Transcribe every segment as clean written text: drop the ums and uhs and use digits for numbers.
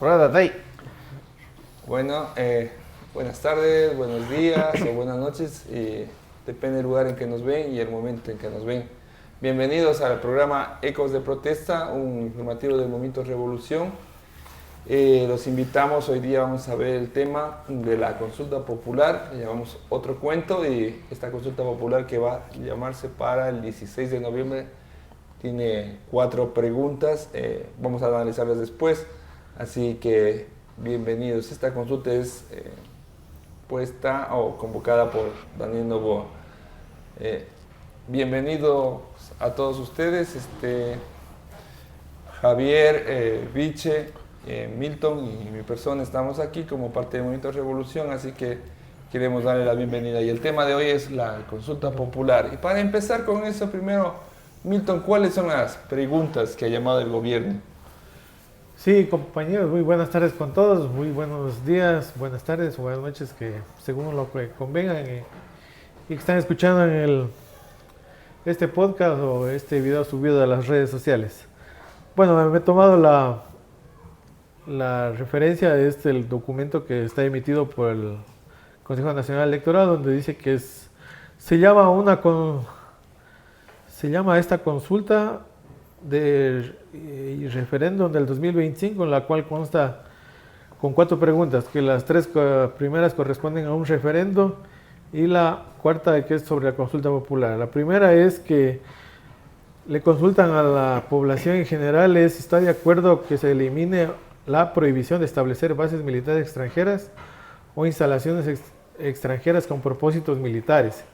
Rueda, Day. Bueno, buenas tardes, buenos días o buenas noches, depende del lugar en que nos ven y el momento en que nos ven. Bienvenidos al programa Ecos de Protesta, un informativo del Movimiento Revolución. Los invitamos, hoy día vamos a ver el tema de la consulta popular, llevamos otro cuento y esta consulta popular que va a llamarse para el 16 de noviembre tiene 4 preguntas, vamos a analizarlas después, así que bienvenidos. Esta consulta es puesta o convocada por Daniel Novoa. Bienvenidos a todos ustedes, Javier, Viche, Milton y mi persona estamos aquí como parte del Movimiento Revolución, así que queremos darle la bienvenida. Y el tema de hoy es la consulta popular. Y para empezar con eso, primero, Milton, ¿cuáles son las preguntas que ha llamado el gobierno? Sí, compañeros, muy buenas tardes con todos, muy buenos días, buenas tardes o buenas noches, que según lo que convengan y que están escuchando en este podcast o este video subido a las redes sociales. Bueno, me he tomado la referencia de el documento que está emitido por el Consejo Nacional Electoral, donde dice que se llama esta consulta de referéndum del 2025, en la cual consta con 4 preguntas, que las 3 primeras corresponden a un referendo y la cuarta que es sobre la consulta popular. La primera es que le consultan a la población en general si está de acuerdo que se elimine la prohibición de establecer bases militares extranjeras o instalaciones extranjeras con propósitos militares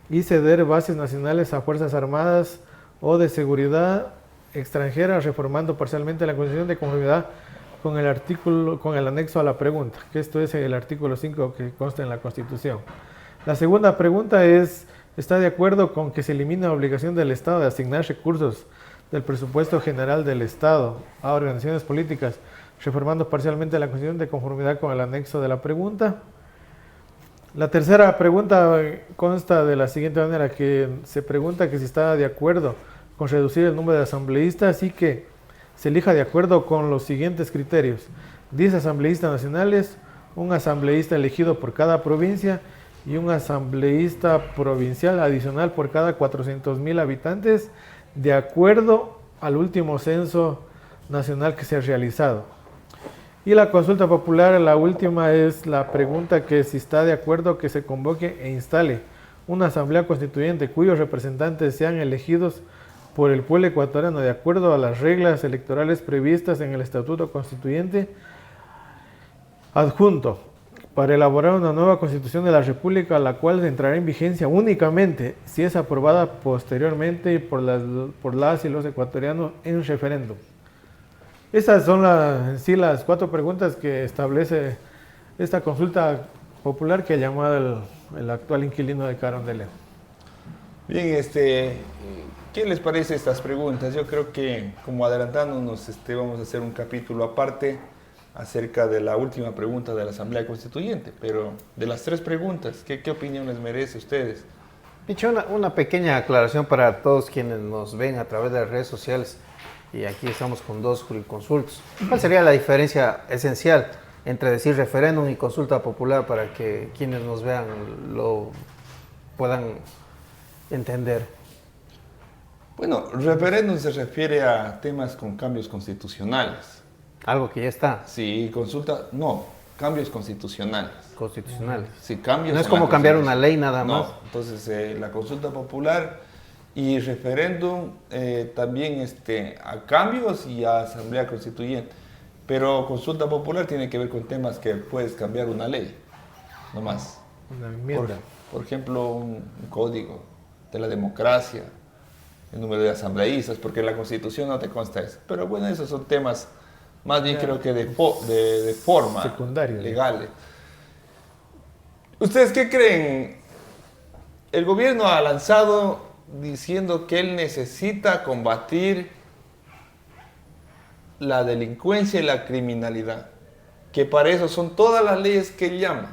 y ceder bases nacionales a fuerzas armadas o de seguridad extranjera, reformando parcialmente la Constitución de conformidad con el anexo a la pregunta, que esto es el artículo 5 que consta en la Constitución. La segunda pregunta es, ¿está de acuerdo con que se elimine la obligación del Estado de asignar recursos del presupuesto general del Estado a organizaciones políticas, reformando parcialmente la Constitución de conformidad con el anexo de la pregunta? La tercera pregunta consta de la siguiente manera, que se pregunta que si está de acuerdo con reducir el número de asambleístas y que se elija de acuerdo con los siguientes criterios: 10 asambleístas nacionales, un asambleísta elegido por cada provincia y un asambleísta provincial adicional por cada 400,000 habitantes, de acuerdo al último censo nacional que se ha realizado. Y la consulta popular, la última, es la pregunta que si está de acuerdo que se convoque e instale una asamblea constituyente cuyos representantes sean elegidos por el pueblo ecuatoriano de acuerdo a las reglas electorales previstas en el Estatuto Constituyente adjunto, para elaborar una nueva Constitución de la República, la cual entrará en vigencia únicamente si es aprobada posteriormente por las y los ecuatorianos en referéndum. Estas son las 4 preguntas que establece esta consulta popular que ha llamado el actual inquilino de Carondelet. Bien, ¿qué les parece estas preguntas? Yo creo que, como adelantándonos, vamos a hacer un capítulo aparte acerca de la última pregunta de la Asamblea Constituyente, pero de las 3 preguntas, ¿qué opinión les merece a ustedes? Picho, una pequeña aclaración para todos quienes nos ven a través de las redes sociales, y aquí estamos con 2 jurisconsultos. ¿Cuál sería la diferencia esencial entre decir referéndum y consulta popular para que quienes nos vean lo puedan entender? Bueno, referéndum se refiere a temas con cambios constitucionales. Algo que ya está. Sí, consulta, no, cambios constitucionales. Constitucionales. Sí, cambios. No es como cambiar una ley nada más. No, entonces la consulta popular y referéndum también a cambios y a asamblea constituyente. Pero consulta popular tiene que ver con temas que puedes cambiar una ley, no más. Una enmienda. Por ejemplo, un código de la democracia, el número de asambleístas, porque en la Constitución no te consta eso. Pero bueno, esos son temas más bien creo que de forma secundario, legales. ¿Ustedes qué creen? El gobierno ha lanzado diciendo que él necesita combatir la delincuencia y la criminalidad, que para eso son todas las leyes que él llama,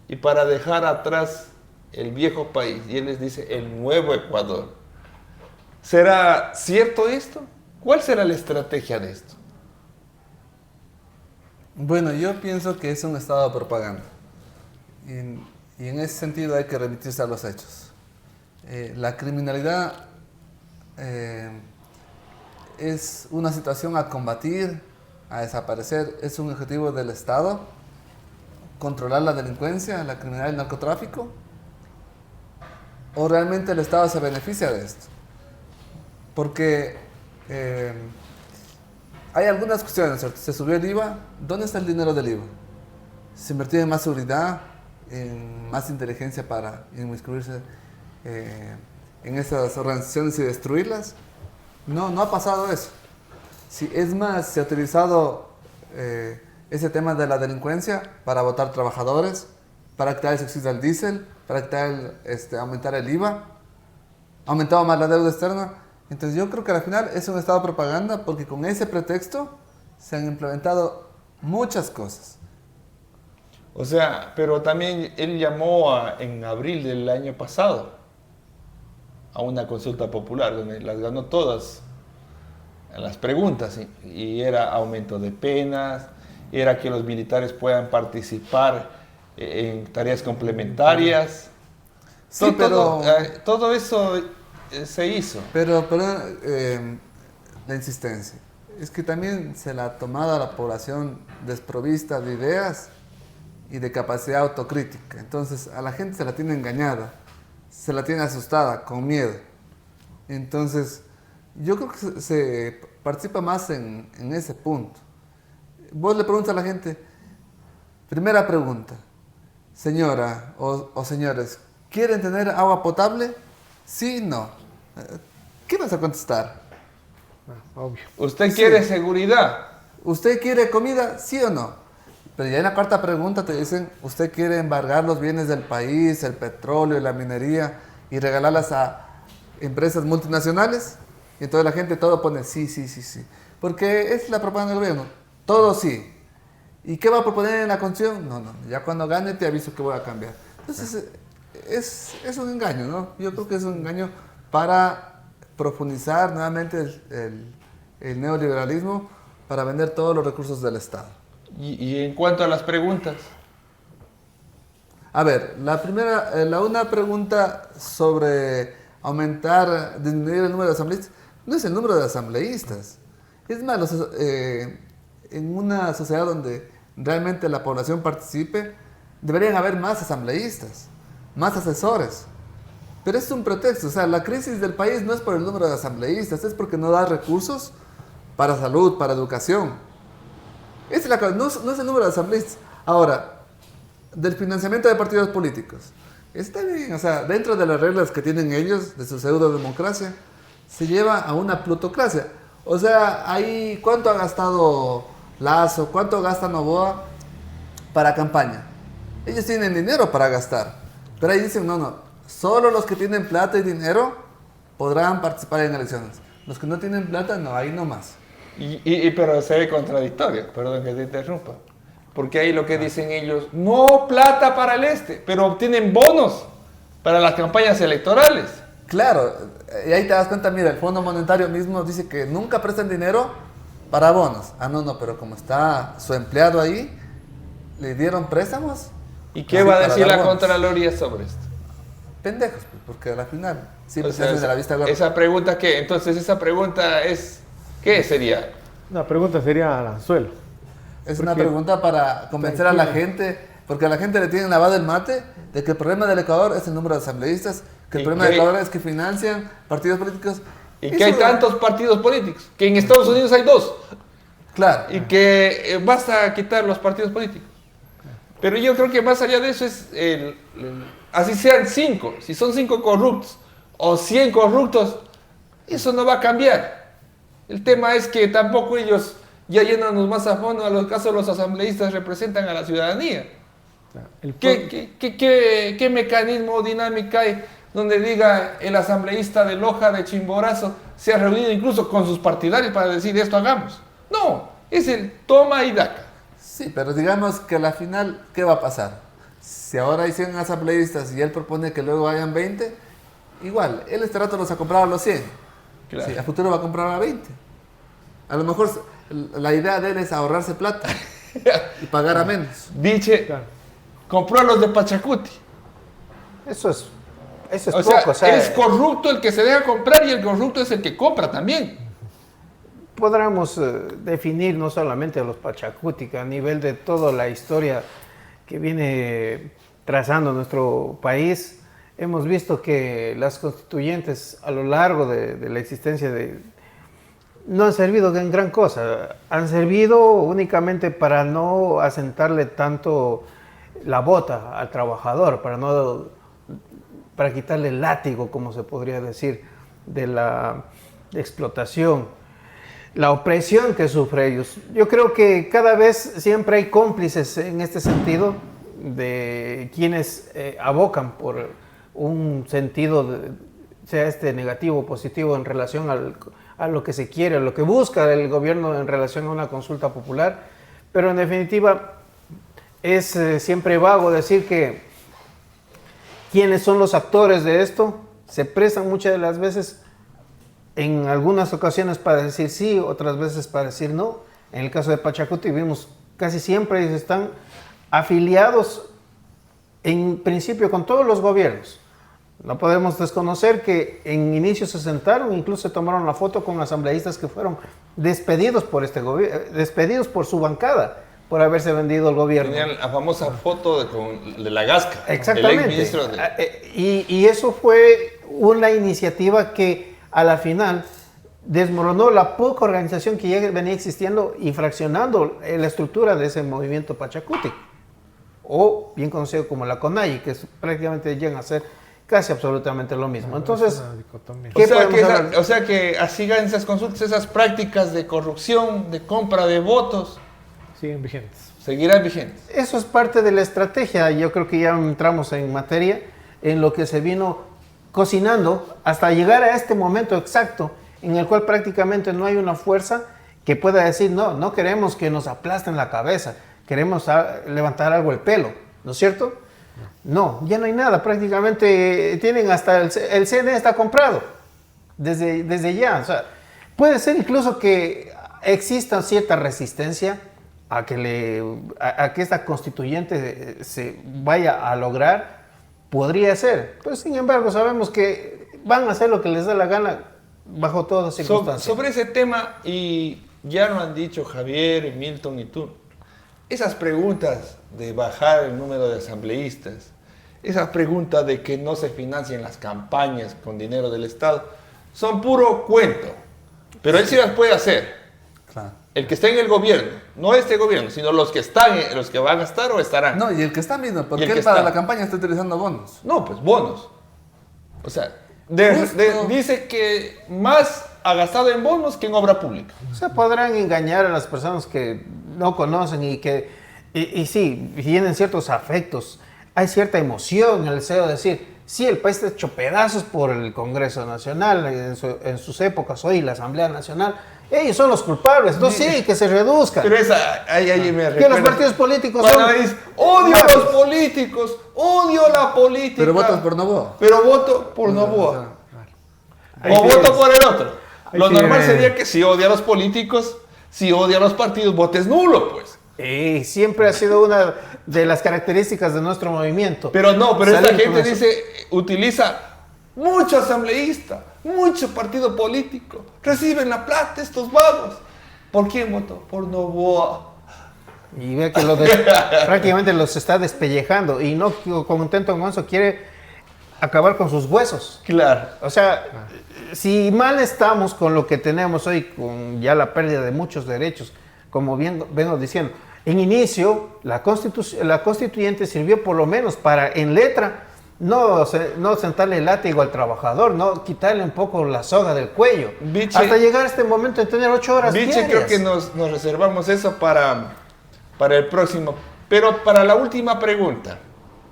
y para dejar atrás el viejo país, y él les dice el nuevo Ecuador. ¿Será cierto esto? ¿Cuál será la estrategia de esto? Bueno, yo pienso que es un estado de propaganda. Y en ese sentido hay que remitirse a los hechos. La criminalidad es una situación a combatir, a desaparecer. Es un objetivo del Estado, controlar la delincuencia, la criminalidad y el narcotráfico. ¿O realmente el Estado se beneficia de esto? Porque hay algunas cuestiones, ¿cierto? Se subió el IVA. ¿Dónde está el dinero del IVA? ¿Se invirtió en más seguridad, en más inteligencia para inmiscuirse en esas organizaciones y destruirlas? No, no ha pasado eso. Sí, es más, se ha utilizado ese tema de la delincuencia para votar trabajadores, para quitar el subsidio al diésel, para quitar aumentar el IVA, ha aumentado más la deuda externa. Entonces yo creo que al final es un estado de propaganda porque con ese pretexto se han implementado muchas cosas. O sea, pero también él llamó en abril del año pasado a una consulta popular donde las ganó todas las preguntas y era aumento de penas, era que los militares puedan participar en tareas complementarias. Sí, todo eso se hizo. Pero la insistencia es que también se la ha tomado a la población desprovista de ideas y de capacidad autocrítica. Entonces a la gente se la tiene engañada, se la tiene asustada, con miedo. Entonces yo creo que se participa más en ese punto. Vos le preguntas a la gente, primera pregunta, señora o señores, ¿quieren tener agua potable? Sí, no. ¿Qué vas a contestar? Obvio. ¿Usted quiere seguridad? ¿Usted quiere comida? ¿Sí o no? Pero ya en la cuarta pregunta te dicen, ¿usted quiere embargar los bienes del país, el petróleo y la minería y regalarlas a empresas multinacionales? Y entonces la gente todo pone sí, sí, sí, sí. Porque es la propaganda del gobierno. Todo sí. ¿Y qué va a proponer en la Constitución? No, no. Ya cuando gane te aviso que voy a cambiar. Entonces es un engaño, ¿no? Yo creo que es un engaño para profundizar nuevamente el neoliberalismo para vender todos los recursos del Estado. Y en cuanto a las preguntas. A ver, una pregunta sobre disminuir el número de asambleístas, no es el número de asambleístas. Es más, en una sociedad donde realmente la población participe, deberían haber más asambleístas, más asesores. Pero es un pretexto, o sea, la crisis del país no es por el número de asambleístas, es porque no da recursos para salud, para educación. No es el número de asambleístas. Ahora, del financiamiento de partidos políticos. Está bien, o sea, dentro de las reglas que tienen ellos, de su pseudo-democracia, se lleva a una plutocracia. O sea, ahí, ¿cuánto ha gastado Lazo? ¿Cuánto gasta Noboa para campaña? Ellos tienen dinero para gastar. Pero ahí dicen, no, solo los que tienen plata y dinero podrán participar en elecciones. Los que no tienen plata, no, ahí no más. Pero se ve contradictorio, perdón que te interrumpa. Porque ahí lo que dicen ellos, no plata para el pero obtienen bonos para las campañas electorales. Claro, y ahí te das cuenta, mira, el Fondo Monetario mismo dice que nunca prestan dinero para bonos. No, pero como está su empleado ahí, le dieron préstamos. ¿Y qué va a decir la Contraloría sobre esto? Pendejos, porque al final siempre O sea, se hace de la vista gorda. ¿Esa pregunta qué? Entonces, esa pregunta es, ¿qué sería? La pregunta sería al anzuelo. Es una pregunta para convencer a la gente, porque a la gente le tienen lavado el mate de que el problema del Ecuador es el número de asambleístas, que el problema del Ecuador es que financian partidos políticos. Y que hay tantos partidos políticos, que en Estados Unidos hay 2. Claro. Y que basta quitar los partidos políticos. Pero yo creo que más allá de eso es, así sean 5, si son 5 corruptos o 100 corruptos, eso no va a cambiar. El tema es que tampoco ellos, ya yéndonos más a fondo, a los casos los asambleístas representan a la ciudadanía. ¿Qué mecanismo o dinámica hay donde diga el asambleísta de Loja, de Chimborazo, se ha reunido incluso con sus partidarios para decir esto hagamos? No, es el toma y daca. Sí, pero digamos que a la final, ¿qué va a pasar? Si ahora hay 100 asambleístas y él propone que luego hayan 20, igual, él este rato los ha comprado a los 100. Claro. Sí, a futuro va a comprar a 20. A lo mejor la idea de él es ahorrarse plata. Y pagara menos. Dice, Claro. compró a los de Pachacuti. Eso es O poco. sea, es corrupto el que se deja comprar y el corrupto es el que compra también. Podríamos definir no solamente a los Pachacuti, que a nivel de toda la historia que viene trazando nuestro país, hemos visto que las constituyentes a lo largo de la existencia no han servido en gran cosa, han servido únicamente para no asentarle tanto la bota al trabajador, para quitarle el látigo, como se podría decir, de la explotación, la opresión que sufre ellos. Yo creo que cada vez siempre hay cómplices en este sentido de quienes abocan por un sentido, sea este negativo o positivo en relación a lo que se quiere, a lo que busca el gobierno en relación a una consulta popular, pero en definitiva es siempre vago decir que quienes son los actores de esto se prestan muchas de las veces, en algunas ocasiones para decir sí, otras veces para decir no. En el caso de Pachacuti vimos casi siempre ellos están afiliados en principio con todos los gobiernos. No podemos desconocer que en inicio se sentaron, incluso se tomaron la foto con asambleístas que fueron despedidos por este gobierno, despedidos por su bancada, por haberse vendido el gobierno. Tenían la famosa foto de la Gasca, Exactamente. el exministro de... Y eso fue una iniciativa que a la final desmoronó la poca organización que ya venía existiendo y fraccionando la estructura de ese movimiento Pachacuti, o bien conocido como la CONAI, que prácticamente llegan a ser casi absolutamente lo mismo. Entonces, Es una dicotomía. ¿qué podemos hablar? O sea que así ganan esas consultas, esas prácticas de corrupción, de compra de votos, Siguen vigentes. seguirán vigentes. Eso es parte de la estrategia. Yo creo que ya entramos en materia, en lo que se vino cocinando hasta llegar a este momento exacto en el cual prácticamente no hay una fuerza que pueda decir no queremos que nos aplasten la cabeza, queremos levantar algo el pelo, ¿no es cierto? No, ya no hay nada, prácticamente tienen hasta el CNE está comprado desde ya. O sea, puede ser incluso que exista cierta resistencia a que esta constituyente se vaya a lograr, podría ser, pero sin embargo sabemos que van a hacer lo que les da la gana bajo todas circunstancias. Sobre ese tema, y ya lo han dicho Javier, Milton y tú, esas preguntas de bajar el número de asambleístas, esas preguntas de que no se financien las campañas con dinero del Estado, son puro cuento, pero él sí las puede hacer. Claro. El que está en el gobierno, no este gobierno, sino los que están, los que van a estar o estarán. No, y el que está mismo, Y porque el él que para está. la campaña está utilizando bonos. No, pues bonos. O sea, Justo. dice que más ha gastado en bonos que en obra pública. Se podrán engañar a las personas que no conocen y que, y sí, tienen ciertos afectos. Hay cierta emoción en el deseo de decir, sí, el país está hecho pedazos por el Congreso Nacional en sus épocas, hoy la Asamblea Nacional. Ellos son los culpables, entonces sí, que se reduzcan. Pero esa, ahí me Que recuerda. los partidos políticos Cuando son... dice, odio a los políticos, odio la política. Pero votas por Novoa. Pero voto por Novoa. Ahí O tienes. voto por el otro. Ahí Lo normal tienes. sería que si odia a los políticos, si odia a los partidos, votes nulo, pues. Siempre ha sido una de las características de nuestro movimiento. Pero no, pero esta Salir con gente eso. utiliza mucho asambleísta, mucho partido político. Reciben la plata estos vagos. ¿Por quién votó? Por Novoa. Y ve que prácticamente los está despellejando y no contento con eso, quiere acabar con sus huesos. Claro. O sea, si mal estamos con lo que tenemos hoy, con ya la pérdida de muchos derechos, como bien vengo diciendo, en inicio la constituyente sirvió por lo menos para, en letra, no sentarle el látigo al trabajador, no quitarle un poco la soga del cuello, Biche- hasta llegar a este momento de tener 8 horas Biche, diarias. creo que nos reservamos eso para el próximo. Pero para la última pregunta,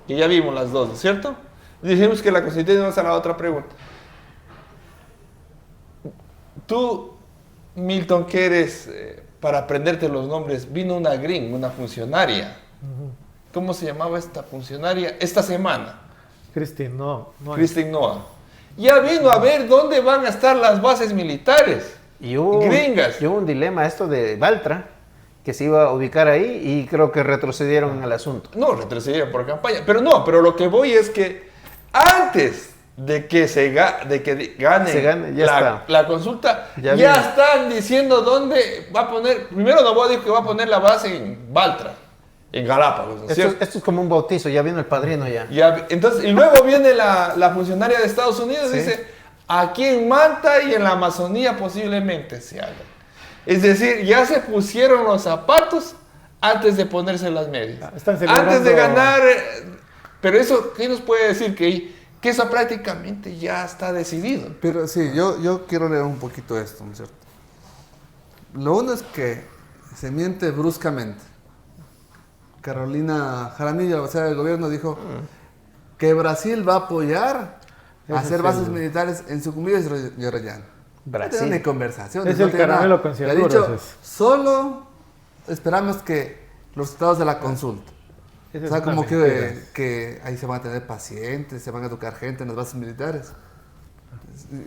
que ya vimos las dos, ¿no es cierto? Dijimos que la constituyente nos hará otra pregunta. Tú, Milton, que eres, para aprenderte los nombres, vino una gring, una funcionaria. ¿Cómo se llamaba esta funcionaria? Esta semana. Cristi, no. Christine Noah. Ya vino a ver dónde van a estar las bases militares. Y hubo Gringas. un dilema esto de Baltra, que se iba a ubicar ahí y creo que retrocedieron en el asunto. No, retrocedieron por campaña. Pero lo que voy es que antes de que gane ya está. la consulta, Ya ya viene. están diciendo dónde va a poner. Primero Novoa dijo que va a poner la base en Baltra, en Galápagos, ¿no es Esto, cierto? esto es como un bautizo, ya vino el padrino ya. Entonces, y luego viene la funcionaria de Estados Unidos y Sí. dice, aquí en Manta y en la Amazonía posiblemente se haga. Es decir, ya se pusieron los zapatos antes de ponerse las medias. Están celebrando- Antes de ganar. Pero eso, ¿qué nos puede decir? Que eso prácticamente ya está decidido. Pero sí, yo quiero leer un poquito esto, ¿no es cierto? Lo uno es que se miente bruscamente. Carolina Jaramillo, la vocera del gobierno, dijo que Brasil va a apoyar Ese hacer es bases el- militares en Sucumbíos y Orellana. Brasil. No tiene conversación. Es el caramelo con Ha cianuro, dicho, ese es. solo esperamos que los resultados de la consulta. Esa O es sea, una como mentira. que ahí se van a tener pacientes, se van a educar gente en las bases militares.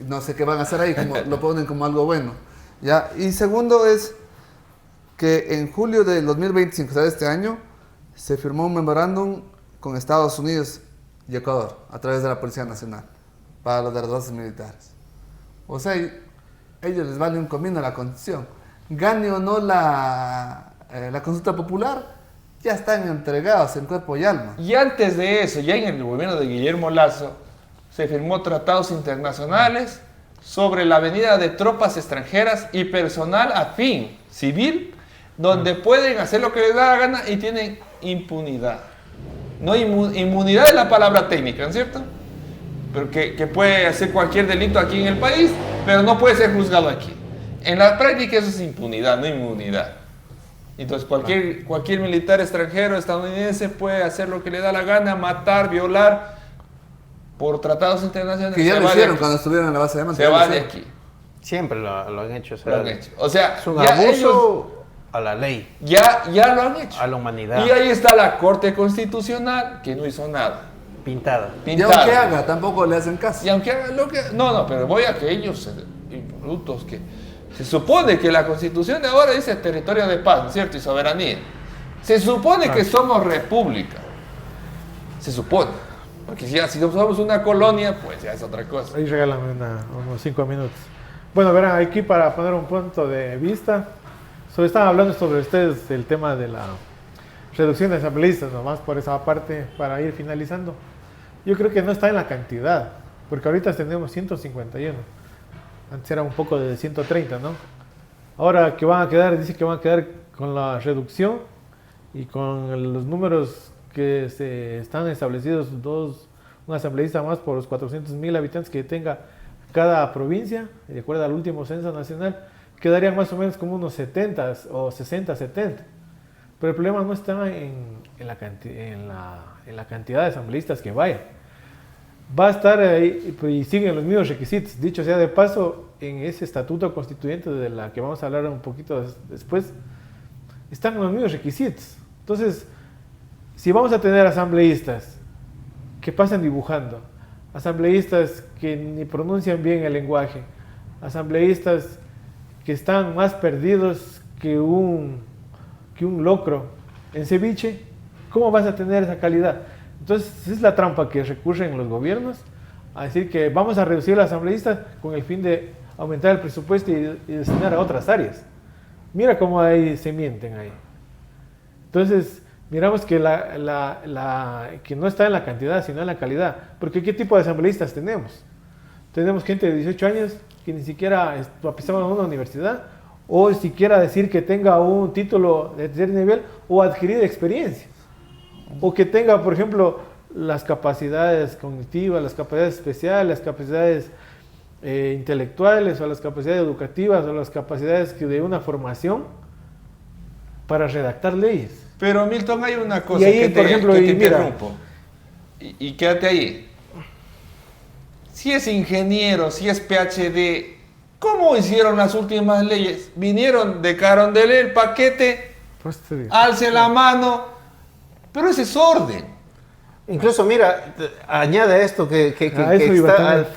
No sé qué van a hacer ahí, como, lo ponen como algo bueno. ¿Ya? Y segundo es que en julio del 2025, o sea, de este año, se firmó un memorándum con Estados Unidos y Ecuador a través de la Policía Nacional para lo de las bases militares. O sea, ellos les vale un comino la constitución. Gane o no la consulta popular, ya están entregados en cuerpo y alma. Y antes de eso, ya en el gobierno de Guillermo Lasso, se firmó tratados internacionales sobre la venida de tropas extranjeras y personal afín civil, donde pueden hacer lo que les da la gana y tienen impunidad. No inmunidad es la palabra técnica, ¿no es cierto? Pero que puede hacer cualquier delito aquí en el país, pero no puede ser juzgado aquí. En la práctica eso es impunidad, no inmunidad. Entonces cualquier militar extranjero estadounidense puede hacer lo que le da la gana, matar, violar, por tratados internacionales. Que ya se lo va de hicieron aquí. cuando estuvieron en la base de Manta. Se ya lo va de hicieron. aquí. Siempre lo han hecho. O sea, Lo han hecho. O sea, es un ya abuso ellos a la ley, ya lo han hecho. a la humanidad. Y ahí está la Corte Constitucional que no hizo nada. Pintada. Y Pintada. aunque haga, tampoco le hacen caso. Y aunque hagan lo que... No, pero voy a que ellos, impolutos, que se supone que la Constitución de ahora dice territorio de paz, ¿no es cierto? Y soberanía. Se supone que somos república. Se supone. Porque si no somos una colonia, pues ya es otra cosa. Ahí regálame unos 5 minutos. Bueno, verán, aquí para poner un punto de vista, estaban hablando sobre ustedes el tema de la reducción de asambleístas, nomás por esa parte, para ir finalizando. Yo creo que no está en la cantidad, porque ahorita tenemos 151. Antes era un poco de 130, ¿no? Ahora que van a quedar, dice que van a quedar con la reducción y con los números que se están establecidos, un asambleísta más por los 400,000 habitantes que tenga cada provincia, de acuerdo al último censo nacional, quedarían más o menos como unos 70 o 60, 70. Pero el problema no está en la cantidad de asambleístas que vayan. Va a estar ahí y siguen los mismos requisitos. Dicho sea de paso, en ese estatuto constituyente de la que vamos a hablar un poquito después, están los mismos requisitos. Entonces, si vamos a tener asambleístas que pasan dibujando, asambleístas que ni pronuncian bien el lenguaje, asambleístas que están más perdidos que un locro en ceviche, ¿cómo vas a tener esa calidad? Entonces, es la trampa que recurren los gobiernos a decir que vamos a reducir los asambleístas con el fin de aumentar el presupuesto y destinar a otras áreas. Mira cómo ahí se mienten ahí. Entonces, miramos que que no está en la cantidad, sino en la calidad. Porque ¿qué tipo de asambleístas tenemos? Tenemos gente de 18 años que ni siquiera pisaban una universidad, o siquiera decir que tenga un título de tercer nivel o adquirir experiencia. O que tenga, por ejemplo, las capacidades cognitivas, las capacidades especiales, las capacidades intelectuales, o las capacidades educativas, o las capacidades de una formación para redactar leyes. Pero Milton, hay una cosa Y ahí, que por ejemplo, que te y mira. interrumpo. Y quédate ahí. Si es ingeniero, si es PhD, ¿cómo hicieron las últimas leyes? Vinieron, dejaron de leer el paquete, Pues te digo. alce la mano, pero ese es orden. Incluso, mira, añade a esto que A eso iba está, también.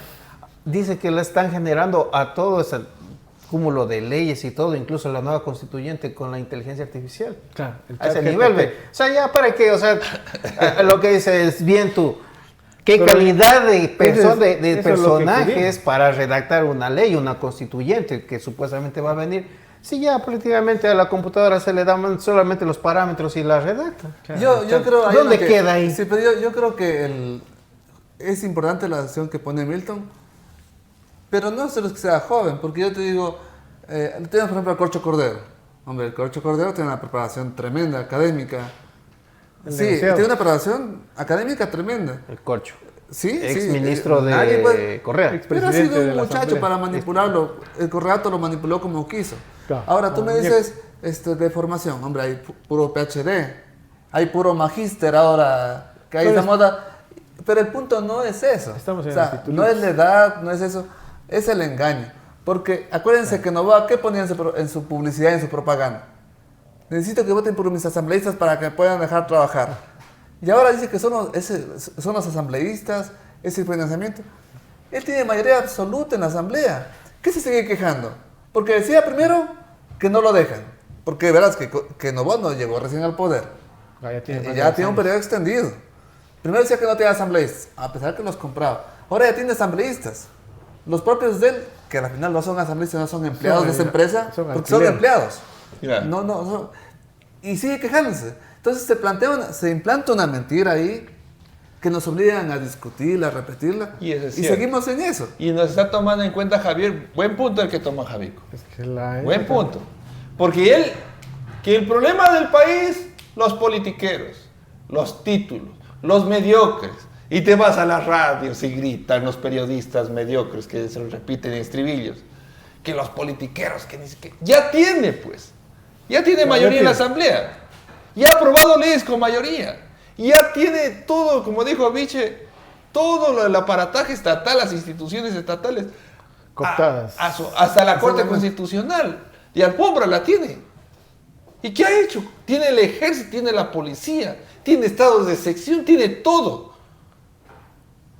dice que le están generando a todo ese cúmulo de leyes y todo, incluso la nueva constituyente con la inteligencia artificial. Claro, el A ese chat nivel, GPT. ve. O sea, ya para qué, o sea, lo que dices es bien tú. ¿Qué Pero calidad de, eso es lo que personajes queríamos. para redactar una ley, una constituyente que supuestamente va a venir? Si ya prácticamente a la computadora se le dan solamente los parámetros y la redacta. Claro, Yo creo ahí ¿Dónde lo que- queda ahí? Sí, pero yo creo que es importante la acción que pone Milton, pero no solo es que sea joven, porque yo te digo, tenemos por ejemplo a Corcho Cordero. Hombre, el Corcho Cordero tiene una preparación tremenda, académica. El Sí, negociado. tiene una preparación académica tremenda. El corcho. Sí, Ex sí, ministro nadie de puede- Correa. Ex- Pero ha Presidente sido de un la muchacho Asamblea. para manipularlo. El Correato lo manipuló como quiso. Claro, Ahora tú como me dices de formación, hombre, hay puro PhD, hay puro magíster ahora, que hay Pero esa moda. Pero el punto no es eso. Estamos en O sea, las titulares. no es la edad, no es eso, es el engaño. Porque acuérdense que Novoa, ¿qué ponía en su publicidad, en su propaganda? Necesito que voten por mis asambleístas para que puedan dejar trabajar. Y ahora dice que son los asambleístas, ese financiamiento. Él tiene mayoría absoluta en la asamblea. ¿Qué se sigue quejando? Porque decía primero que no lo dejan. Porque verás que Novoa no llegó recién al poder. Ah, ya tiene Y más ya de tiene un 10 años. periodo extendido. Primero decía que no tenía asambleístas, a pesar que los compraba. Ahora ya tiene asambleístas. Los propios de él, que al final no son asambleístas, no son empleados Son, de esa empresa, son porque son alquileres. empleados. Claro. No. Y sigue quejándose. Entonces se implanta una mentira ahí que nos obligan a discutirla, a repetirla. Y eso es cierto. seguimos en eso. Y nos está tomando en cuenta Javier, buen punto el que toma Javico. Es que la- Buen punto. Porque que el problema del país, los politiqueros, los títulos, los mediocres. Y te vas a las radios y gritan los periodistas mediocres que se lo repiten en estribillos. Que los politiqueros, que ni siquiera... Ya tiene, pues. Ya tiene Ya mayoría en la tiene. asamblea. Ya ha aprobado leyes con mayoría. Ya tiene todo, como dijo Viche, todo el aparataje estatal, las instituciones estatales. Cooptadas. Hasta la Corte Exactamente. Constitucional. Y Alfombra la tiene. ¿Y qué ha hecho? Tiene el ejército, tiene la policía, tiene estados de sección, tiene todo.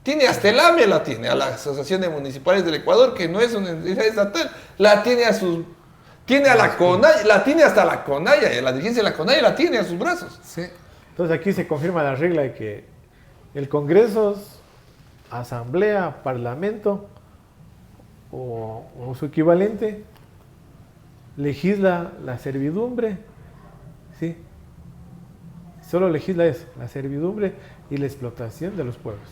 Tiene hasta el AME la tiene, a la Asociación de Municipales del Ecuador, que no es una entidad estatal, la tiene a sus... Tiene a la CONAIE, la tiene hasta la CONAIE, la dirigencia de la CONAIE la tiene a sus brazos. Sí. Entonces aquí se confirma la regla de que el Congreso, Asamblea, Parlamento o su equivalente legisla la servidumbre, ¿sí? Solo legisla eso, la servidumbre y la explotación de los pueblos.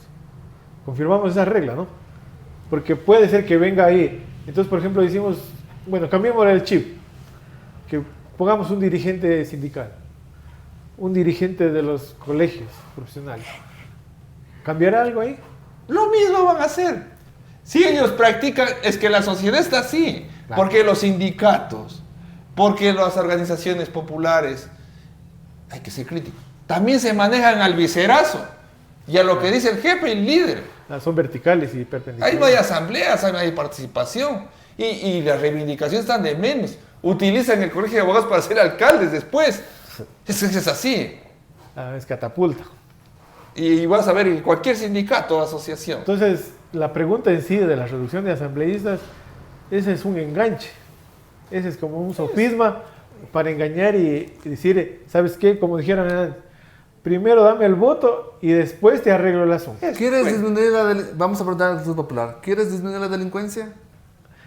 Confirmamos esa regla, ¿no? Porque puede ser que venga ahí. Entonces, por ejemplo, decimos, bueno, cambiemos el chip, que pongamos un dirigente sindical, un dirigente de los colegios profesionales. ¿Cambiará algo ahí? Lo mismo van a hacer. Si ellos practican, es que la sociedad está así. Claro. Porque los sindicatos, porque las organizaciones populares, hay que ser críticos, también se manejan al viscerazo y a lo que dice el jefe, el líder. Ah, son verticales y Ahí perpendiculares. no hay asambleas, ahí no hay participación. Y las reivindicaciones están de menos. Utilizan el colegio de abogados para ser alcaldes después. Es así. Ah, es catapulta. Y vas a ver en cualquier sindicato o asociación. Entonces, la pregunta en sí de la reducción de asambleístas, ese es un enganche. Ese es como un sofisma para engañar y decir, ¿sabes qué? Como dijeron antes, primero dame el voto y después te arreglo el asunto. ¿Quieres Bueno. disminuir Vamos a preguntar al Club Popular. ¿Quieres disminuir la delincuencia?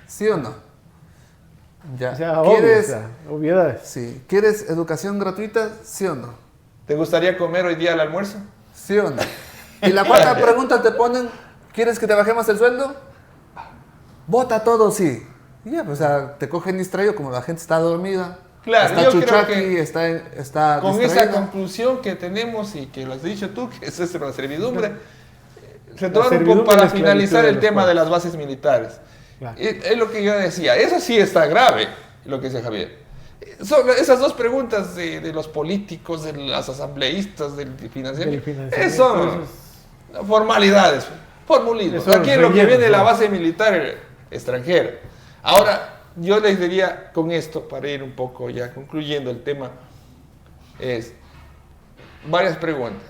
¿Sí o no? Ya. O sea, obvio, o ¿Quieres, sea, obviedades. sí. ¿Quieres educación gratuita? ¿Sí o no? ¿Te gustaría comer hoy día al almuerzo? ¿Sí o no? Y la cuarta pregunta te ponen, ¿quieres que te bajemos el sueldo? Vota todo sí. Y ya, pues, o sea, te cogen distraído como la gente está dormida. Claro, está yo creo chuchaqui, que está Con esa distraída. conclusión que tenemos y que lo has dicho tú, que es la servidumbre, retomar un servidumbre poco y para la esclavitud finalizar de el los tema de pueblos. las bases militares. Claro. Es lo que yo decía, eso sí está grave, lo que decía Javier. Son esas dos preguntas de los políticos, de las asambleístas, del financiamiento, Del financiamiento, son formalidades, formulismos. Eso es Aquí es lo que relleno, viene la ¿no? base militar extranjera. Ahora, yo les diría con esto, para ir un poco ya concluyendo el tema, es varias preguntas.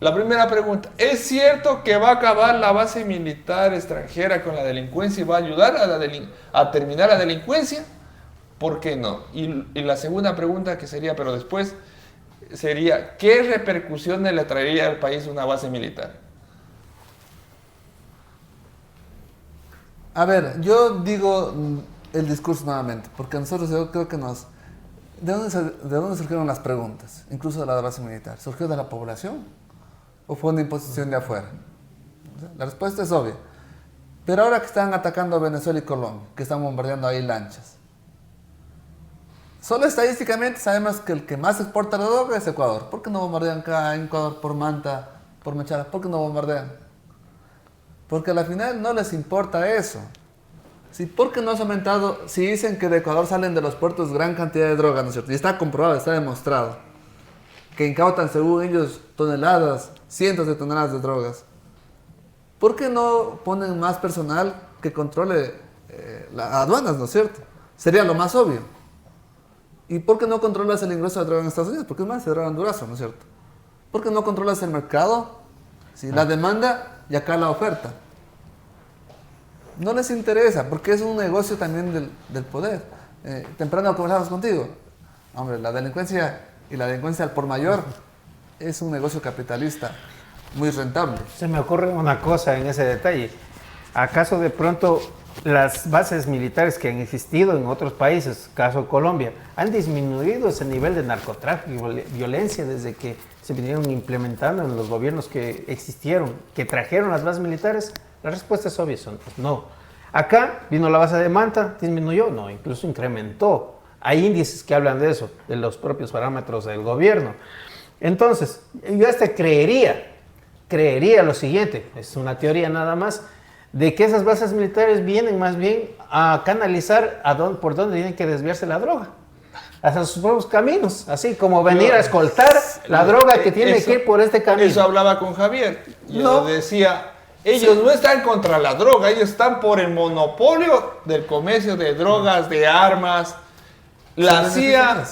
La primera pregunta, ¿es cierto que va a acabar la base militar extranjera con la delincuencia y va a ayudar a terminar la delincuencia? ¿Por qué no? Y la segunda pregunta que sería, pero después, sería, ¿qué repercusiones le traería al país una base militar? A ver, yo digo el discurso nuevamente, porque nosotros yo creo que nos... ¿De dónde surgieron las preguntas? Incluso de la base militar. ¿Surgió de la población? ¿O fue una imposición de afuera? La respuesta es obvia. Pero ahora que están atacando a Venezuela y Colombia, que están bombardeando ahí lanchas, solo estadísticamente sabemos que el que más exporta la droga es Ecuador. ¿Por qué no bombardean acá en Ecuador por Manta, por Machala? ¿Por qué no bombardean? Porque al final no les importa eso. Sí, ¿por qué no has aumentado? Si dicen que de Ecuador salen de los puertos gran cantidad de droga, ¿no es cierto? Y está comprobado, está demostrado. Que incautan, según ellos, toneladas, cientos de toneladas de drogas. ¿Por qué no ponen más personal que controle las aduanas, ¿no es cierto? Sería lo más obvio. ¿Y por qué no controlas el ingreso de droga en Estados Unidos? Porque es más de droga en Durazo, ¿no es cierto? ¿Por qué no controlas el mercado? ¿Sí? La demanda y acá la oferta. No les interesa, porque es un negocio también del poder. Temprano conversamos contigo. Hombre, la delincuencia y la delincuencia al por mayor es un negocio capitalista muy rentable. Se me ocurre una cosa en ese detalle. ¿Acaso de pronto las bases militares que han existido en otros países, caso Colombia, han disminuido ese nivel de narcotráfico y violencia desde que se vinieron implementando en los gobiernos que existieron, que trajeron las bases militares? La respuesta es obvia, pues no. Acá vino la base de Manta, disminuyó, no, incluso incrementó. Hay índices que hablan de eso, de los propios parámetros del gobierno. Entonces, yo hasta creería lo siguiente, es una teoría nada más, de que esas bases militares vienen más bien a canalizar por dónde tienen que desviarse la droga, hacia sus propios caminos, así como venir a escoltar la droga que tiene que ir por este camino. Eso hablaba con Javier, yo decía, ellos no están contra la droga, ellos están por el monopolio del comercio de drogas, de armas. La CIA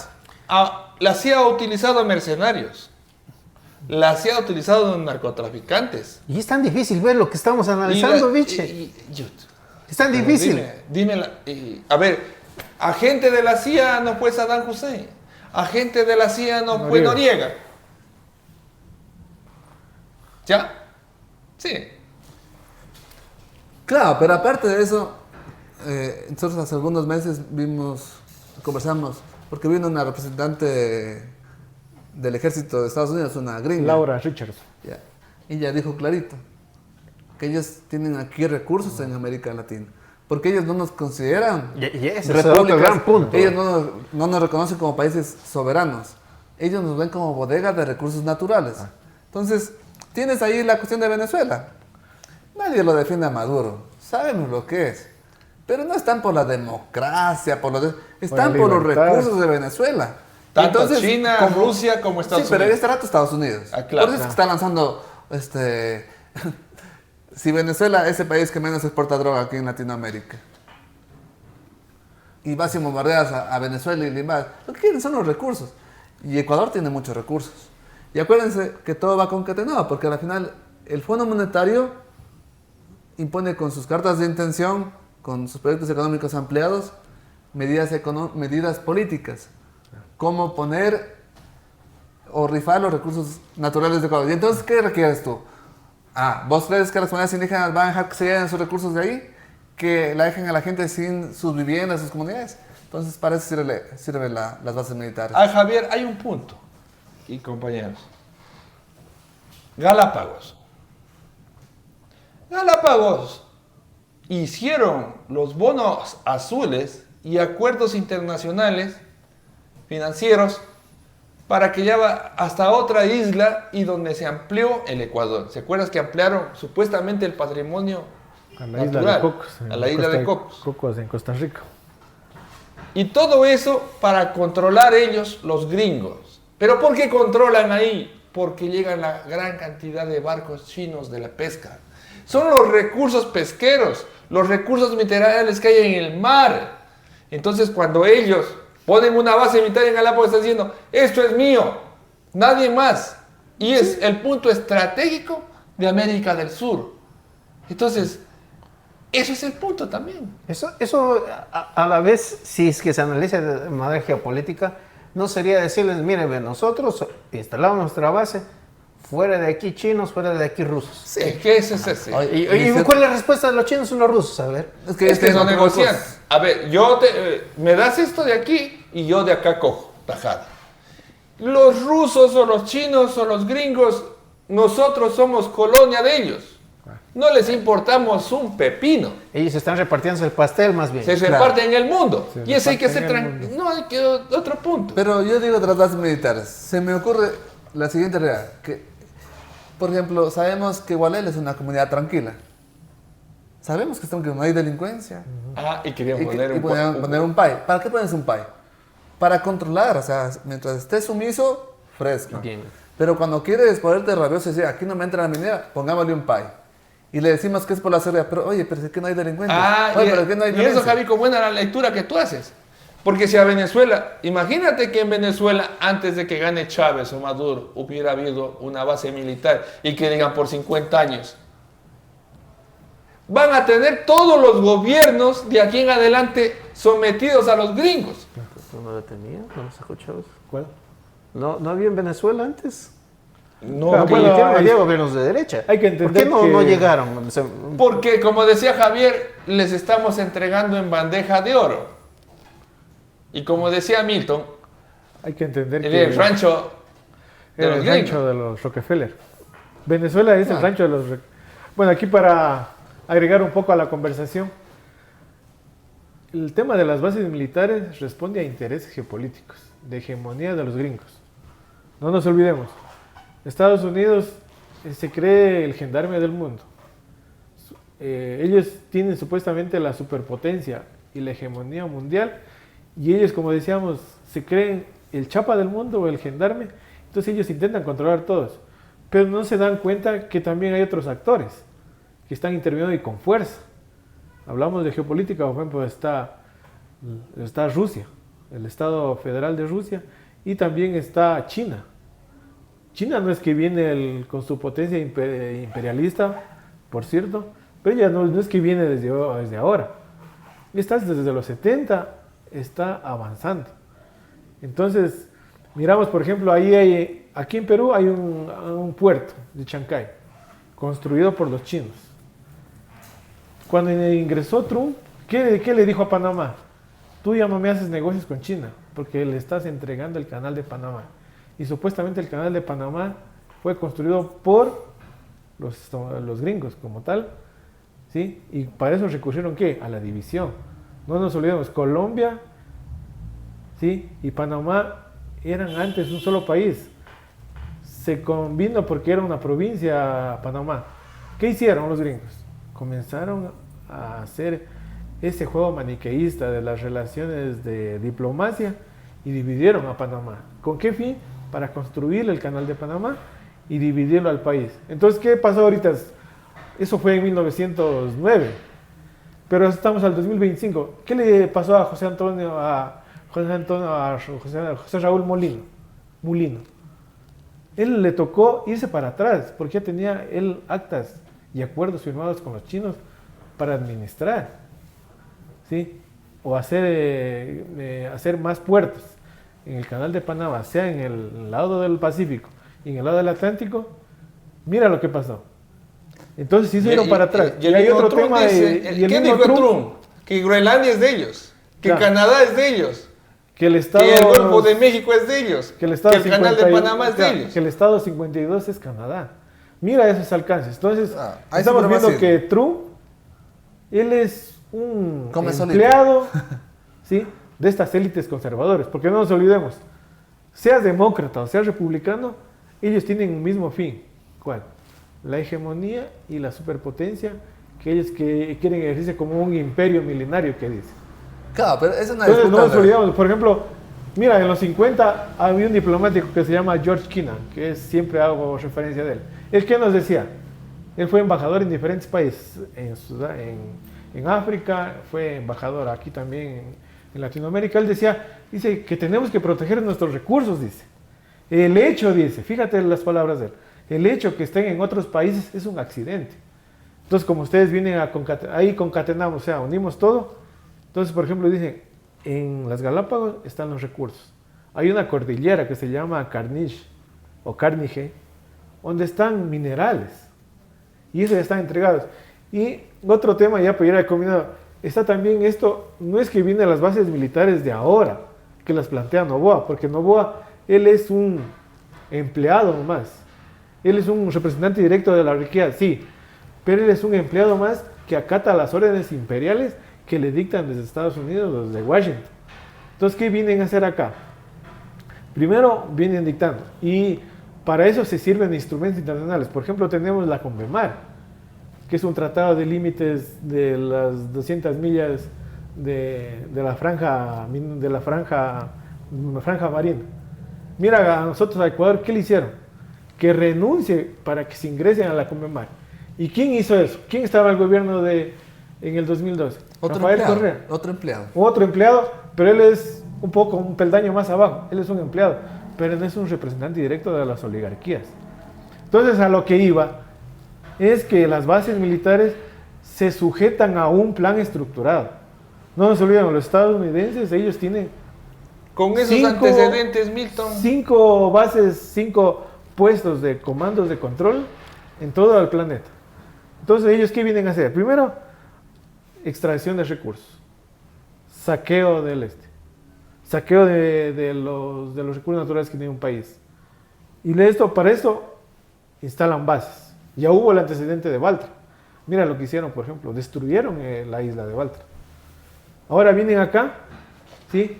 ha utilizado mercenarios. La CIA ha utilizado narcotraficantes. Y es tan difícil ver lo que estamos analizando, Viche. Es tan difícil. A ver, agente de la CIA no fue Saddam Hussein. Agente de la CIA no fue Noriega. ¿Ya? Sí. Claro, pero aparte de eso, nosotros hace algunos meses conversamos, porque vino una representante del ejército de Estados Unidos, una gringa. Laura Richards. Ya. Y ella dijo clarito que ellos tienen aquí recursos en América Latina, porque ellos no nos consideran y ese es otro gran punto. Ellos no nos reconocen como países soberanos, ellos nos ven como bodega de recursos naturales. Entonces, tienes ahí la cuestión de Venezuela. Nadie lo defiende a Maduro, sabemos lo que es, pero no están por la democracia, están por los recursos de Venezuela. Tanto China, Rusia como Estados Unidos. Sí, pero en este rato Estados Unidos. Claro. Por eso es que está lanzando, si Venezuela es el país que menos exporta droga aquí en Latinoamérica, y vas y bombardeas a Venezuela y Lima, lo que quieren son los recursos. Y Ecuador tiene muchos recursos. Y acuérdense que todo va concatenado, porque al final el Fondo Monetario impone con sus cartas de intención, con sus proyectos económicos ampliados, medidas políticas. Cómo poner o rifar los recursos naturales de Ecuador. Y entonces, ¿qué requieres tú? ¿Vos crees que las comunidades indígenas van a dejar que se lleven sus recursos de ahí? ¿Que la dejen a la gente sin sus viviendas, sus comunidades? Entonces, para eso sirven las bases militares. Javier, hay un punto. Y compañeros. Galápagos hicieron los bonos azules y acuerdos internacionales financieros para que lleva hasta otra isla y donde se amplió el Ecuador. ¿Se acuerdas que ampliaron supuestamente el patrimonio a la natural? Isla de Cocos, a la isla de Cocos. Cocos en Costa Rica. Y todo eso para controlar ellos, los gringos. ¿Pero por qué controlan ahí? Porque llegan la gran cantidad de barcos chinos de la pesca. Son los recursos pesqueros, los recursos minerales que hay en el mar. Entonces, cuando ellos ponen una base militar en Galápagos, están diciendo, esto es mío, nadie más. Y es el punto estratégico de América del Sur. Entonces, eso es el punto también. Eso a la vez, si es que se analiza de manera geopolítica, no sería decirles, miren, nosotros instalamos nuestra base, fuera de aquí chinos, fuera de aquí rusos. Sí, es que eso es así. ¿Y cuál es la respuesta de los chinos y los rusos? A ver. Es que no negocian. A ver, me das esto de aquí y yo de acá cojo, tajada. Los rusos o los chinos o los gringos, nosotros somos colonia de ellos. No les importamos un pepino. Ellos están repartiendo el pastel más bien. Se reparten en el mundo. Y eso hay que ser reparten en el tranquilo. No, hay que otro punto. Pero yo digo de las bases militares. Se me ocurre la siguiente realidad. Que, por ejemplo, sabemos que Gualel es una comunidad tranquila. Sabemos que no hay delincuencia. Y querían Y poner un PAI. ¿Para qué pones un PAI? Para controlar. O sea, mientras estés sumiso, fresco. Bien. Pero cuando quieres ponerte rabioso y decir, aquí no me entra la minera, pongámosle un PAI. Y le decimos que es por la seguridad. Pero oye, pero es que no hay delincuentes. Oye, pero es que no hay y eso, violencia. Javi, como buena la lectura que tú haces. Porque si a Venezuela, imagínate que en Venezuela, antes de que gane Chávez o Maduro, hubiera habido una base militar y que digan por 50 años, van a tener todos los gobiernos de aquí en adelante sometidos a los gringos. ¿No lo tenía? ¿No los escuchabas? ¿Cuál? ¿No había en Venezuela antes? No, Claro, Porque bueno, había gobiernos de derecha. hay que ¿Por entender qué no, que- no llegaron? O sea, porque como decía Javier, les estamos entregando en bandeja de oro. Y como decía Milton, Hay que entender el que rancho de era los el rancho gringos. de los Rockefeller. Venezuela es el rancho de los... Bueno, aquí para agregar un poco a la conversación, el tema de las bases militares responde a intereses geopolíticos, de hegemonía de los gringos. No nos olvidemos, Estados Unidos se cree el gendarme del mundo. Ellos tienen supuestamente la superpotencia y la hegemonía mundial, y ellos, como decíamos, se creen el chapa del mundo o el gendarme. Entonces ellos intentan controlar todos, pero no se dan cuenta que también hay otros actores que están interviniendo y con fuerza. Hablamos de geopolítica, por ejemplo, está Rusia, el Estado Federal de Rusia, y también está China. China no es que viene con su potencia imperialista, por cierto, pero ella no es que viene desde ahora. Está desde los 70, está avanzando. Entonces, miramos, por ejemplo, aquí en Perú hay un puerto de Chancay, construido por los chinos. Cuando ingresó Trump, ¿qué le dijo a Panamá? Tú ya no me haces negocios con China, porque le estás entregando el canal de Panamá. Y supuestamente el canal de Panamá fue construido por los gringos como tal, ¿sí? Y para eso recurrieron, ¿qué? A la división. No nos olvidemos, Colombia, ¿sí? Y Panamá eran antes un solo país. Se combinó porque era una provincia Panamá. ¿Qué hicieron los gringos? Comenzaron a hacer ese juego maniqueísta de las relaciones de diplomacia y dividieron a Panamá. ¿Con qué fin? Para construir el canal de Panamá y dividirlo al país. Entonces, ¿qué pasó ahorita? Eso fue en 1909, pero estamos al 2025. ¿Qué le pasó a José Raúl Mulino? Él le tocó irse para atrás porque ya tenía él actas y acuerdos firmados con los chinos para administrar, ¿sí? O hacer más puertos en el canal de Panamá, sea en el lado del Pacífico y en el lado del Atlántico. Mira lo que pasó. Entonces sí se fueron para atrás. Y hay otro tema. ¿Qué dijo Trump? Que Groenlandia es de ellos, que Claro. Canadá es de ellos, Que el Estado, que el Golfo de México es de ellos, que el, Estado que el Canal de 52 Panamá es de claro, ellos. que el Estado 52 es Canadá. Mira esos alcances. Entonces, Hay estamos viendo supremacía. que Trump, él es un Come solito. empleado, ¿sí? De estas élites conservadoras. Porque no nos olvidemos, seas demócrata o seas republicano, ellos tienen un mismo fin. ¿Cuál? La hegemonía y la superpotencia que ellos quieren ejercerse como un imperio milenario que dice. Claro, pero es una Entonces no disputa. nos olvidamos, por ejemplo, mira, en los 50 había un diplomático que se llama George Kennan, siempre hago referencia de él. ¿Él qué nos decía? Él fue embajador en diferentes países, en África, fue embajador aquí también en Latinoamérica. Él dice que tenemos que proteger nuestros recursos, dice. El hecho, dice, fíjate las palabras de él, el hecho que estén en otros países es un accidente. Entonces, como ustedes vienen a concatenar, ahí concatenamos, o sea, unimos todo. Entonces, por ejemplo, dicen, en las Galápagos están los recursos. Hay una cordillera que se llama Carniche o Carnige, donde están minerales. Y esos ya están entregados. Y otro tema, ya para ir al combinado, está también esto, no es que vienen las bases militares de ahora, que las plantea Noboa, porque Noboa, él es un empleado más. Él es un representante directo de la riqueza, sí, pero él es un empleado más que acata las órdenes imperiales que le dictan desde Estados Unidos, desde Washington. Entonces, ¿qué vienen a hacer acá? Primero, vienen dictando, y para eso se sirven instrumentos internacionales. Por ejemplo, tenemos la CONVEMAR, que es un tratado de límites de las 200 millas de la franja marina. Mira, a nosotros, a Ecuador, ¿qué le hicieron? Que renuncie para que se ingresen a la CONVEMAR. ¿Y quién hizo eso? ¿Quién estaba en el gobierno en el 2012? Rafael Correa. Otro empleado, pero él es un peldaño más abajo. Él es un empleado, pero no es un representante directo de las oligarquías. Entonces, a lo que iba es que las bases militares se sujetan a un plan estructurado. No nos olvidemos, los estadounidenses, ellos tienen con esos antecedentes, Milton, 5 bases, 5 puestos de comandos de control en todo el planeta. Entonces, ¿ellos qué vienen a hacer? Primero, extracción de recursos, saqueo del saqueo de los recursos naturales que tiene un país. Y para esto instalan bases. Ya hubo el antecedente de Baltra. Mira lo que hicieron, por ejemplo, destruyeron la isla de Baltra. Ahora vienen acá, ¿sí?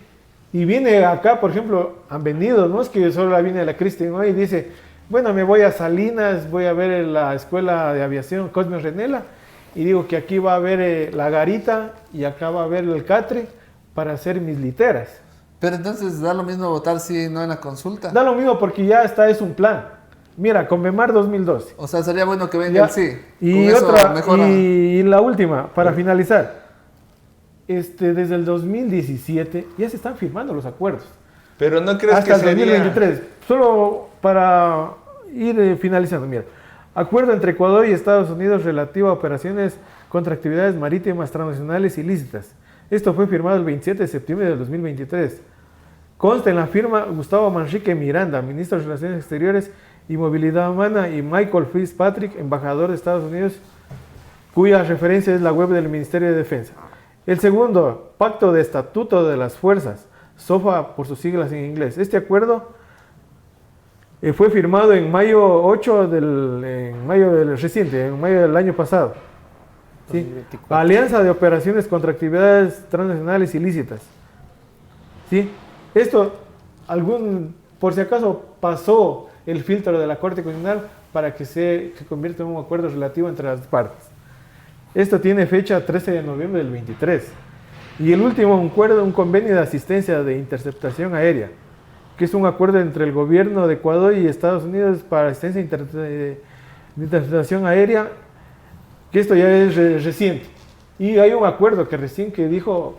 Y viene acá, por ejemplo, han venido, no es que solo viene la Christine hoy y dice, bueno, me voy a Salinas, voy a ver la escuela de aviación Cosme Renela, y digo que aquí va a haber la garita y acá va a haber el catre para hacer mis literas. Pero entonces da lo mismo votar si no en la consulta. Da lo mismo porque ya es un plan. Mira, CONVEMAR 2012. O sea, sería bueno que venga el sí. Y y la última, para finalizar. Desde el 2017 ya se están firmando los acuerdos. Pero no crees hasta que el 2023. Solo para ir finalizando, mira. Acuerdo entre Ecuador y Estados Unidos relativo a operaciones contra actividades marítimas transnacionales ilícitas. Esto fue firmado el 27 de septiembre del 2023. Consta en la firma Gustavo Manrique Miranda, ministro de Relaciones Exteriores y Movilidad Humana, y Michael Fitzpatrick, embajador de Estados Unidos, cuya referencia es la web del Ministerio de Defensa. El segundo, Pacto de Estatuto de las Fuerzas, SOFA por sus siglas en inglés. Este acuerdo fue firmado en mayo 8 en mayo del año pasado. ¿Sí? Alianza de Operaciones contra Actividades Transnacionales Ilícitas. ¿Sí? Esto, por si acaso, pasó el filtro de la Corte Constitucional para que se convierta en un acuerdo relativo entre las partes. Esto tiene fecha 13 de noviembre del 23. Y el último, un convenio de asistencia de interceptación aérea, que es un acuerdo entre el gobierno de Ecuador y Estados Unidos para asistencia de interceptación aérea, que esto ya es reciente. Y hay un acuerdo que dijo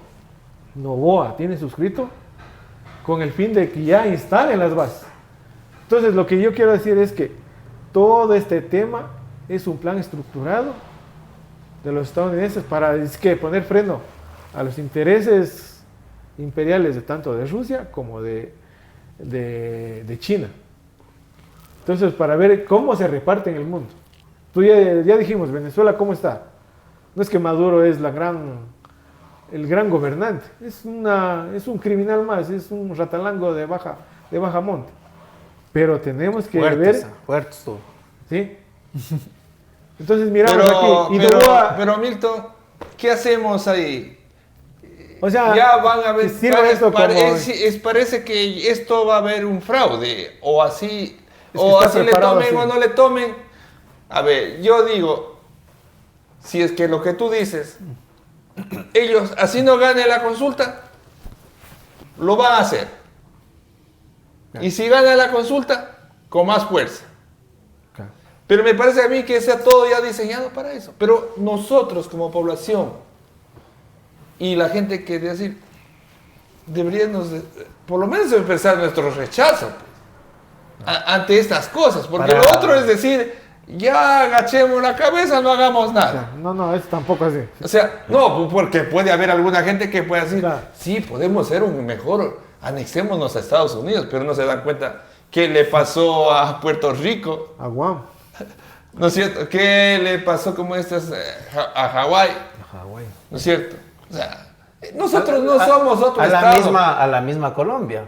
Noboa, tiene suscrito, con el fin de que ya instalen las bases. Entonces, lo que yo quiero decir es que todo este tema es un plan estructurado de los estadounidenses para poner freno a los intereses imperiales de tanto de Rusia como de China. Entonces, para ver cómo se reparte en el mundo. Tú ya dijimos, Venezuela, ¿cómo está? No es que Maduro es el gran gobernante, es un criminal más, es un ratalango de baja monte. Pero tenemos que ver... Fuertes tú. ¿Sí? Entonces miramos aquí. Pero Milton, ¿qué hacemos ahí? O sea, ya van a ver, parece que esto va a haber un fraude, o así le tomen o no le tomen. A ver, yo digo, si es que lo que tú dices, ellos así no ganen la consulta, lo van a hacer. Y si gana la consulta, con más fuerza. Pero me parece a mí que sea todo ya diseñado para eso. Pero nosotros como población y la gente que decir, deberíamos por lo menos expresar nuestro rechazo. ante estas cosas, porque Para- lo otro es decir, ya agachemos la cabeza, no hagamos nada. No, es tampoco así. O sea, no, porque puede haber alguna gente que pueda decir, Claro. sí, podemos ser un mejor, anexémonos a Estados Unidos, pero no se dan cuenta qué le pasó a Puerto Rico, A Guam. ¿no es cierto? ¿Qué le pasó como estas a Hawái, Hawái. ¿no es cierto? O sea, nosotros no somos otro a la estado. a la misma Colombia.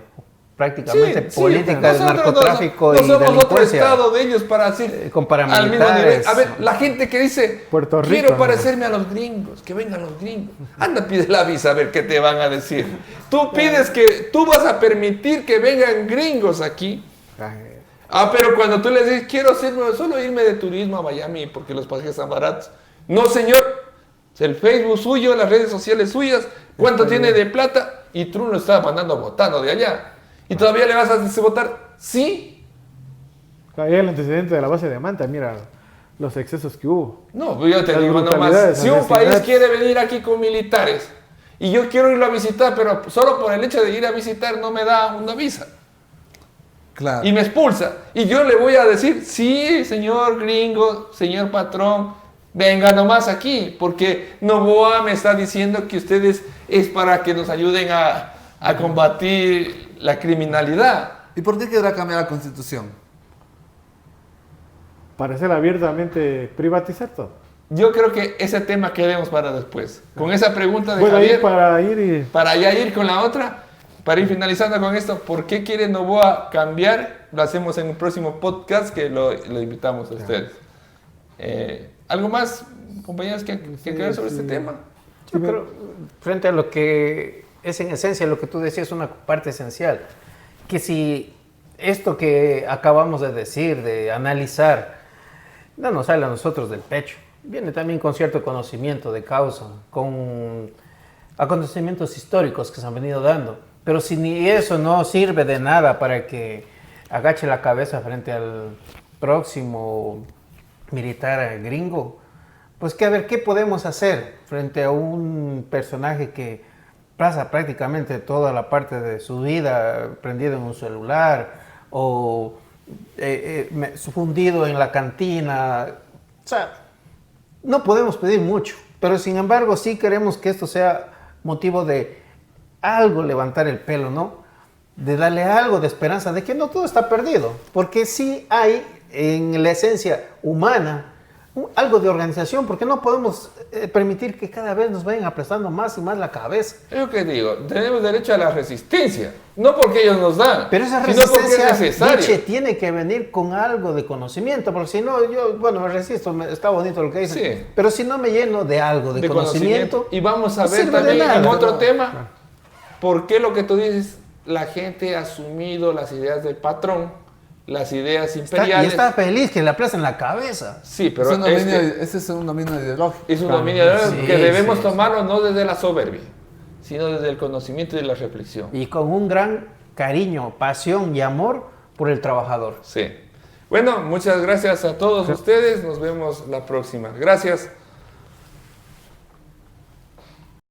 Prácticamente Sí, política de nosotros narcotráfico no y somos otro delincuencia. estado de ellos para decir Con al mismo nivel. paramilitares. A ver, la gente que dice Puerto Rico, quiero ¿no? parecerme a los gringos, que vengan los gringos. Anda, pide la visa a ver qué te van a decir. Tú pides que tú vas a permitir que vengan gringos aquí. Pero cuando tú les dices quiero solo irme de turismo a Miami porque los pasajes están baratos. No, señor. El Facebook suyo, las redes sociales suyas, ¿cuánto tiene de plata? Y tú lo estás mandando votando de allá. ¿Y todavía le vas a hacer votar? Sí. Ahí el antecedente de la base de Manta, mira los excesos que hubo. No, pues yo te Las digo nomás, brutalidades, si un asesinatos. país quiere venir aquí con militares y yo quiero irlo a visitar, pero solo por el hecho de ir a visitar no me da una visa Claro. y me expulsa. Y yo le voy a decir, sí, señor gringo, señor patrón, venga nomás aquí, porque Noboa me está diciendo que ustedes es para que nos ayuden a combatir la criminalidad. ¿Y por qué querrá cambiar la constitución? Para ser abiertamente privatizar todo. Yo creo que ese tema quedemos para después. Con esa pregunta de Puede Javier, ir para ir y... para ya ir con la otra, para ir finalizando con esto, ¿por qué quiere Noboa cambiar? Lo hacemos en un próximo podcast que lo invitamos a ustedes. ¿Algo más, compañeros, que creer sobre este tema? Yo creo, frente a lo que es en esencia lo que tú decías, una parte esencial, que si esto que acabamos de decir, de analizar, no nos sale a nosotros del pecho, viene también con cierto conocimiento de causa, con acontecimientos históricos que se han venido dando, pero si ni eso no sirve de nada para que agache la cabeza frente al próximo militar gringo, pues que a ver, ¿qué podemos hacer frente a un personaje que pasa prácticamente toda la parte de su vida prendido en un celular o fundido en la cantina? O sea, no podemos pedir mucho, pero sin embargo sí queremos que esto sea motivo de algo levantar el pelo, ¿no? De darle algo de esperanza, de que no todo está perdido, porque sí hay en la esencia humana algo de organización, porque no podemos permitir que cada vez nos vayan aplastando más y más la cabeza. Yo que digo, tenemos derecho a la resistencia, no porque ellos nos dan, Pero esa sino porque es resistencia, necesaria. Nietzsche, tiene que venir con algo de conocimiento, porque si no, yo, bueno, me resisto, está bonito lo que dice, Sí. pero si no me lleno de algo de conocimiento, Y vamos a no ver sirve de también en nada. otro tema, por qué lo que tú dices, la gente ha asumido las ideas del patrón, las ideas y imperiales. está feliz que le aplacen la cabeza. Sí, pero Ese es un dominio ideológico. es un Claro. dominio Sí, que debemos sí, tomarlo no desde la soberbia, sino desde el conocimiento y la reflexión. Y con un gran cariño, pasión y amor por el trabajador. Sí. Bueno, muchas gracias a todos ustedes. Nos vemos la próxima. Gracias.